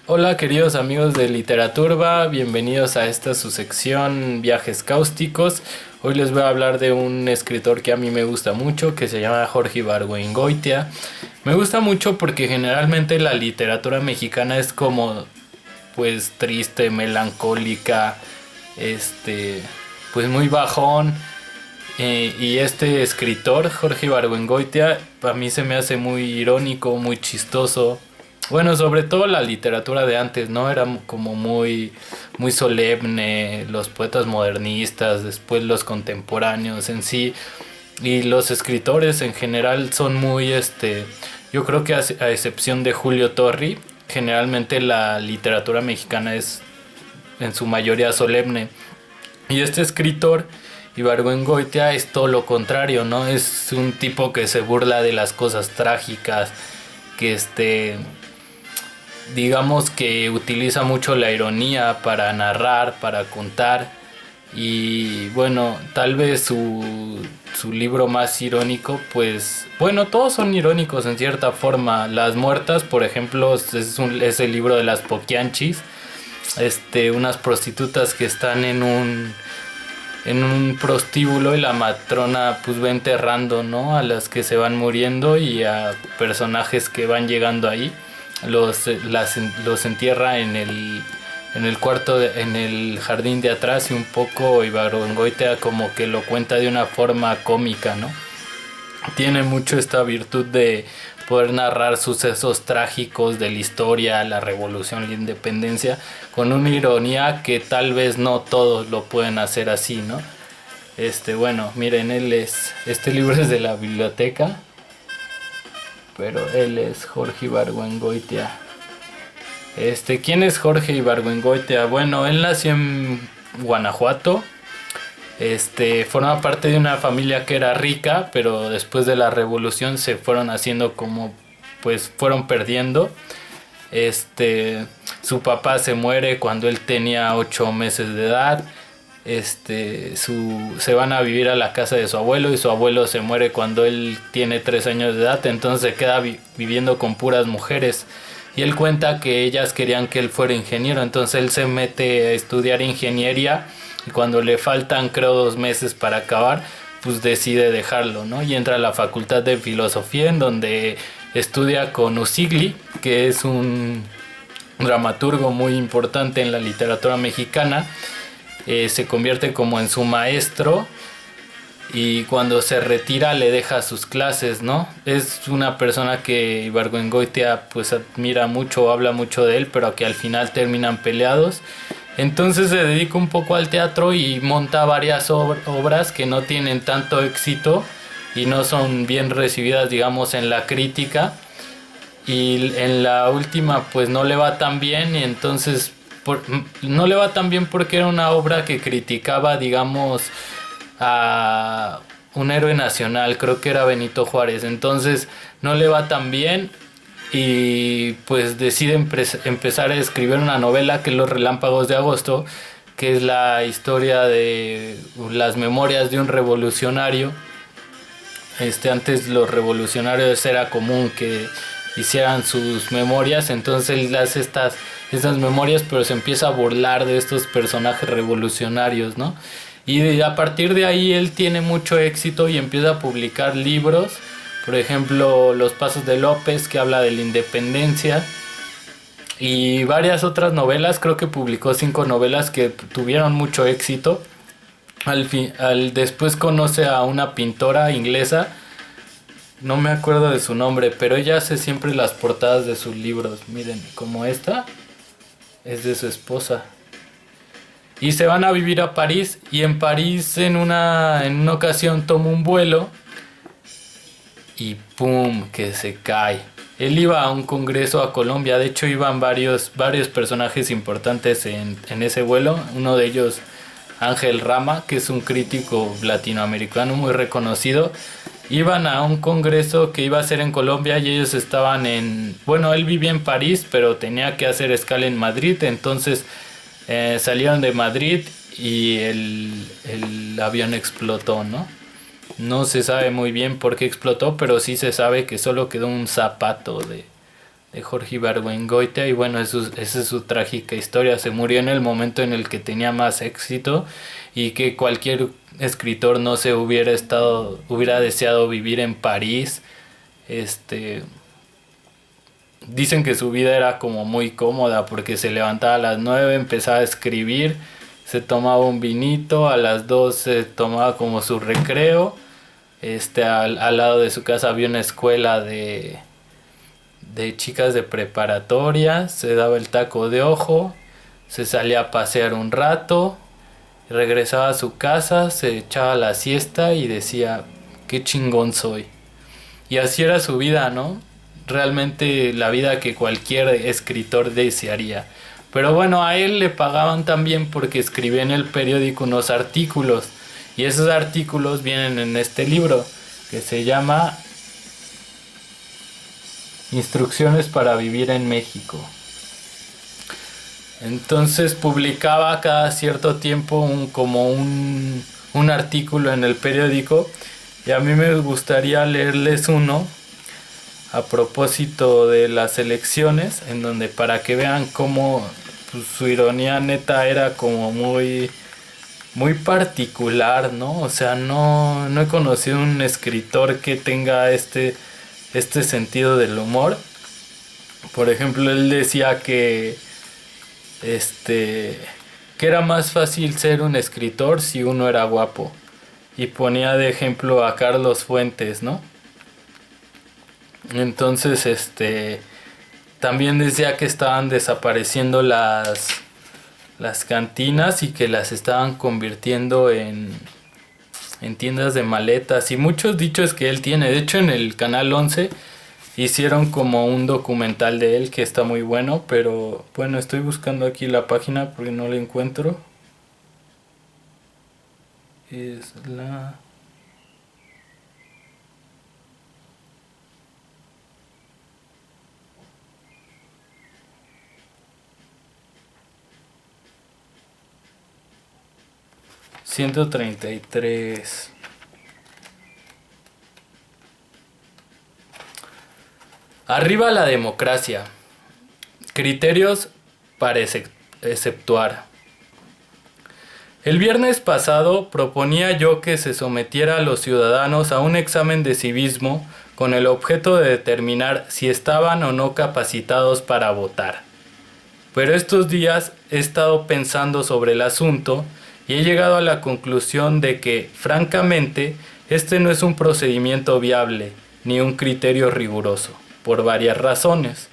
Hola queridos amigos de Literaturba, bienvenidos a esta su sección Viajes Cáusticos. Hoy les voy a hablar de un escritor que a mí me gusta mucho, que se llama Jorge Ibargüengoitia. Me gusta mucho porque generalmente la literatura mexicana es como pues triste, melancólica, pues muy bajón. Y este escritor, Jorge Ibargüengoitia, a mí se me hace muy irónico, muy chistoso. Bueno, sobre todo la literatura de antes, ¿no? Era como muy solemne, los poetas modernistas, después los contemporáneos en sí, y los escritores en general son yo creo que a excepción de Julio Torri, generalmente la literatura mexicana es en su mayoría solemne. Y este escritor, Ibargüengoitia, es todo lo contrario, ¿no? Es un tipo que se burla de las cosas trágicas, que digamos que utiliza mucho la ironía para narrar, para contar. Y bueno, tal vez su libro más irónico, pues bueno, todos son irónicos en cierta forma. Las muertas, por ejemplo, es el libro de las Poquianchis, unas prostitutas que están en un prostíbulo, y la matrona pues va enterrando, ¿no?, a las que se van muriendo y a personajes que van llegando ahí. Los entierra en el cuarto, en el jardín de atrás, y un poco Ibargüengoitia como que lo cuenta de una forma cómica, ¿no? Tiene mucho esta virtud de poder narrar sucesos trágicos de la historia, la revolución, la independencia, con una ironía que tal vez no todos lo pueden hacer así, ¿no? Bueno, miren, este libro es de la biblioteca, pero él es Jorge Ibargüengoitia. ¿Quién es Jorge Ibargüengoitia? Bueno, él nació en Guanajuato. Forma parte de una familia que era rica, pero después de la revolución se fueron haciendo como, pues fueron perdiendo. Su papá se muere cuando él tenía 8 meses de edad. Se van a vivir a la casa de su abuelo, y su abuelo se muere cuando él tiene 3 años de edad, entonces se queda viviendo con puras mujeres. Y él cuenta que ellas querían que él fuera ingeniero, entonces él se mete a estudiar ingeniería, y cuando le faltan creo 2 meses para acabar, pues decide dejarlo, ¿no? Y entra a la facultad de filosofía, en donde estudia con Usigli, que es un dramaturgo muy importante en la literatura mexicana. Se convierte como en su maestro, y cuando se retira le deja sus clases, ¿no? Es una persona que Ibargüengoitia pues admira mucho, habla mucho de él, pero que al final terminan peleados. Entonces se dedica un poco al teatro y monta varias obras que no tienen tanto éxito y no son bien recibidas, digamos, en la crítica. Y en la última pues no le va tan bien, y entonces no le va tan bien porque era una obra que criticaba, digamos, a un héroe nacional, creo que era Benito Juárez. Entonces no le va tan bien, y pues decide empezar a escribir una novela que es Los Relámpagos de Agosto, que es la historia de las memorias de un revolucionario. Antes los revolucionarios era común que hicieran sus memorias, entonces él hace estas memorias, pero se empieza a burlar de estos personajes revolucionarios, ¿no? Y a partir de ahí él tiene mucho éxito y empieza a publicar libros, por ejemplo Los Pasos de López, que habla de la independencia, y varias otras novelas. Creo que publicó 5 novelas que tuvieron mucho éxito. Después conoce a una pintora inglesa, no me acuerdo de su nombre, pero ella hace siempre las portadas de sus libros. Miren, como esta es de su esposa. Y se van a vivir a París, y en París en una ocasión toma un vuelo y ¡pum!, que se cae. Él iba a un congreso a Colombia, de hecho iban varios personajes importantes en ese vuelo. Uno de ellos, Ángel Rama, que es un crítico latinoamericano muy reconocido. Iban a un congreso que iba a ser en Colombia, y ellos estaban bueno, él vivía en París, pero tenía que hacer escala en Madrid. Entonces salieron de Madrid y el avión explotó, ¿no? No se sabe muy bien por qué explotó, pero sí se sabe que solo quedó un zapato de Jorge Ibargüengoitia, y bueno, esa es su trágica historia. Se murió en el momento en el que tenía más éxito y que cualquier escritor no se hubiera deseado vivir en París. Dicen que su vida era como muy cómoda porque se levantaba a las 9, empezaba a escribir, se tomaba un vinito, a las 2 se tomaba como su recreo. Al lado de su casa había una escuela de chicas de preparatoria, se daba el taco de ojo, se salía a pasear un rato, regresaba a su casa, se echaba la siesta y decía, qué chingón soy. Y así era su vida, ¿no? Realmente la vida que cualquier escritor desearía. Pero bueno, a él le pagaban también porque escribía en el periódico unos artículos. Y esos artículos vienen en este libro que se llama Instrucciones para vivir en México. Entonces publicaba cada cierto tiempo un artículo en el periódico, y a mí me gustaría leerles uno a propósito de las elecciones, en donde para que vean cómo pues, su ironía neta era como muy particular, ¿no? O sea, no he conocido un escritor que tenga este sentido del humor. Por ejemplo, él decía que era más fácil ser un escritor si uno era guapo, y ponía de ejemplo a Carlos Fuentes, ¿no? Entonces, también decía que estaban desapareciendo las cantinas y que las estaban convirtiendo en tiendas de maletas, y muchos dichos que él tiene. De hecho, en el Canal 11 hicieron como un documental de él que está muy bueno, pero bueno, estoy buscando aquí la página porque no la encuentro. Es la... ...133... Arriba la democracia. Criterios para exceptuar. El viernes pasado proponía yo que se sometiera a los ciudadanos a un examen de civismo con el objeto de determinar si estaban o no capacitados para votar. Pero estos días he estado pensando sobre el asunto y he llegado a la conclusión de que, francamente, este no es un procedimiento viable ni un criterio riguroso, por varias razones.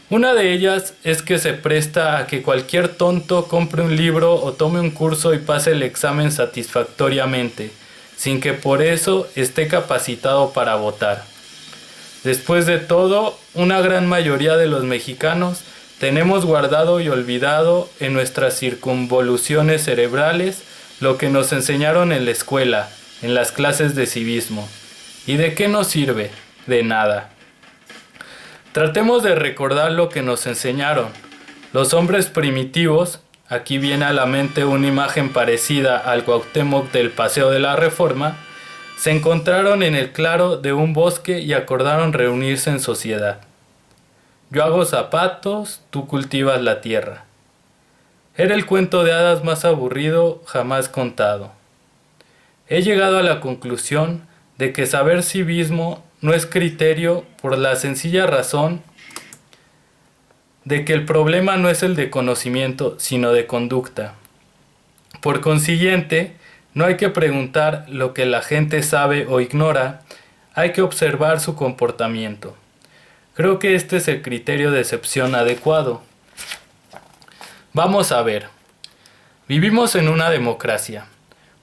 Una de ellas es que se presta a que cualquier tonto compre un libro o tome un curso y pase el examen satisfactoriamente, sin que por eso esté capacitado para votar. Después de todo, una gran mayoría de los mexicanos tenemos guardado y olvidado en nuestras circunvoluciones cerebrales lo que nos enseñaron en la escuela, en las clases de civismo. ¿Y de qué nos sirve? De nada. Tratemos de recordar lo que nos enseñaron. Los hombres primitivos, aquí viene a la mente una imagen parecida al Cuauhtémoc del Paseo de la Reforma, se encontraron en el claro de un bosque y acordaron reunirse en sociedad. Yo hago zapatos, tú cultivas la tierra. Era el cuento de hadas más aburrido jamás contado. He llegado a la conclusión de que saber civismo no es criterio por la sencilla razón de que el problema no es el de conocimiento, sino de conducta. Por consiguiente, no hay que preguntar lo que la gente sabe o ignora, hay que observar su comportamiento. Creo que este es el criterio de excepción adecuado. Vamos a ver. Vivimos en una democracia.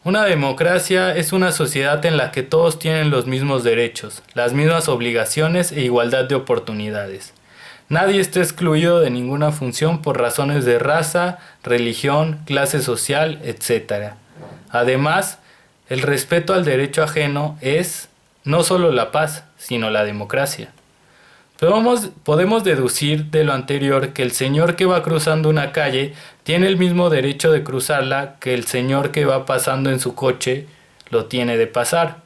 Una democracia es una sociedad en la que todos tienen los mismos derechos, las mismas obligaciones e igualdad de oportunidades. Nadie está excluido de ninguna función por razones de raza, religión, clase social, etc. Además, el respeto al derecho ajeno es no solo la paz, sino la democracia. Podemos deducir de lo anterior que el señor que va cruzando una calle tiene el mismo derecho de cruzarla que el señor que va pasando en su coche lo tiene de pasar.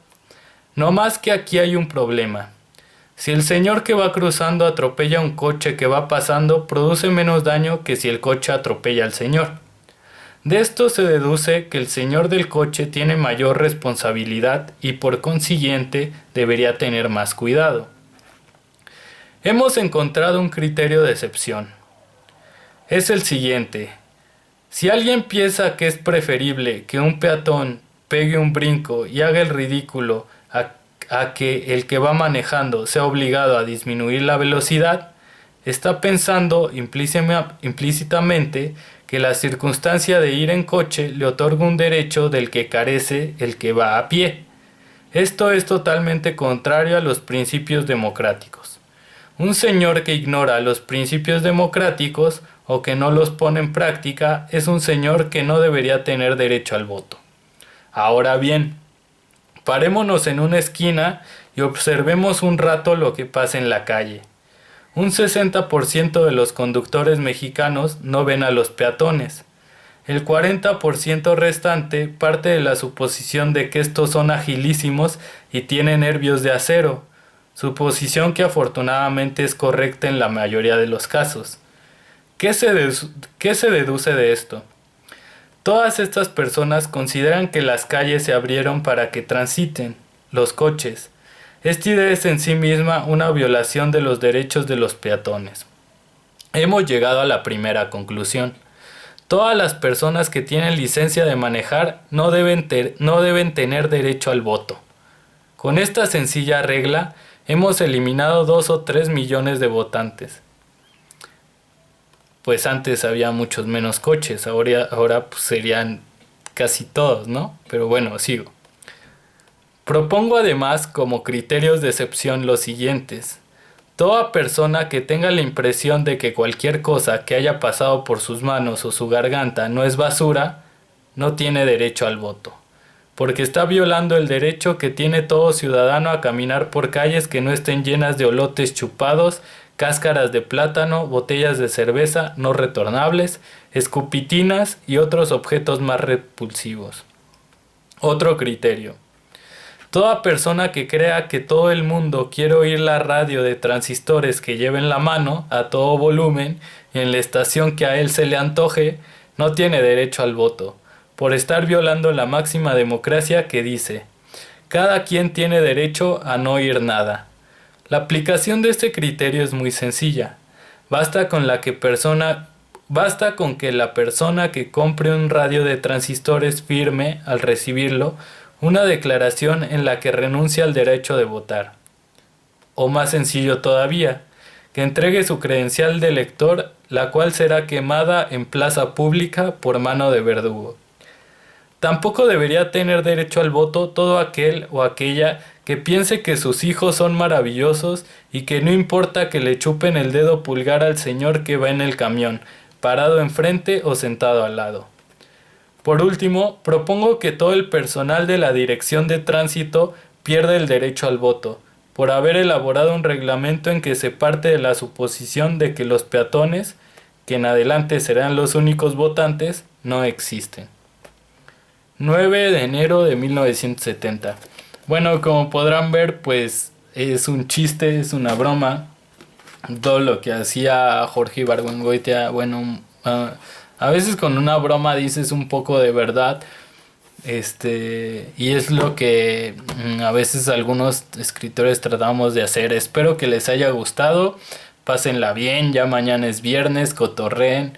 No más que aquí hay un problema. Si el señor que va cruzando atropella a un coche que va pasando, produce menos daño que si el coche atropella al señor. De esto se deduce que el señor del coche tiene mayor responsabilidad y por consiguiente debería tener más cuidado. Hemos encontrado un criterio de excepción. Es el siguiente. Si alguien piensa que es preferible que un peatón pegue un brinco y haga el ridículo a que el que va manejando sea obligado a disminuir la velocidad, está pensando implícitamente que la circunstancia de ir en coche le otorga un derecho del que carece el que va a pie. Esto es totalmente contrario a los principios democráticos. Un señor que ignora los principios democráticos o que no los pone en práctica es un señor que no debería tener derecho al voto. Ahora bien, parémonos en una esquina y observemos un rato lo que pasa en la calle. Un 60% de los conductores mexicanos no ven a los peatones. El 40% restante parte de la suposición de que estos son agilísimos y tienen nervios de acero, suposición que afortunadamente es correcta en la mayoría de los casos. ¿Qué se deduce de esto? Todas estas personas consideran que las calles se abrieron para que transiten los coches. Esta idea es en sí misma una violación de los derechos de los peatones. Hemos llegado a la primera conclusión. Todas las personas que tienen licencia de manejar no deben tener derecho al voto. Con esta sencilla regla hemos eliminado 2 o 3 millones de votantes. Pues antes había muchos menos coches, ahora pues serían casi todos, ¿no? Pero bueno, sigo. Propongo además como criterios de excepción los siguientes. Toda persona que tenga la impresión de que cualquier cosa que haya pasado por sus manos o su garganta no es basura, no tiene derecho al voto, porque está violando el derecho que tiene todo ciudadano a caminar por calles que no estén llenas de olotes chupados, cáscaras de plátano, botellas de cerveza no retornables, escupitinas y otros objetos más repulsivos. Otro criterio. Toda persona que crea que todo el mundo quiere oír la radio de transistores que lleve en la mano a todo volumen en la estación que a él se le antoje, no tiene derecho al voto, por estar violando la máxima democracia que dice: cada quien tiene derecho a no oír nada. La aplicación de este criterio es muy sencilla. Basta con que la persona que compre un radio de transistores firme, al recibirlo, una declaración en la que renuncia al derecho de votar. O más sencillo todavía, que entregue su credencial de elector, la cual será quemada en plaza pública por mano de verdugo. Tampoco debería tener derecho al voto todo aquel o aquella que piense que sus hijos son maravillosos y que no importa que le chupen el dedo pulgar al señor que va en el camión, parado enfrente o sentado al lado. Por último, propongo que todo el personal de la Dirección de Tránsito pierda el derecho al voto, por haber elaborado un reglamento en que se parte de la suposición de que los peatones, que en adelante serán los únicos votantes, no existen. 9 de enero de 1970. Bueno, como podrán ver, pues es un chiste, es una broma. Todo lo que hacía Jorge Ibargüengoitia, bueno, a veces con una broma dices un poco de verdad. Y es lo que a veces algunos escritores tratamos de hacer. Espero que les haya gustado. Pásenla bien, ya mañana es viernes, cotorreen.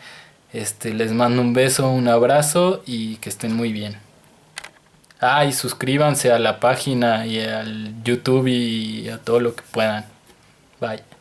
Les mando un beso, un abrazo y que estén muy bien. Y suscríbanse a la página y al YouTube y a todo lo que puedan. Bye.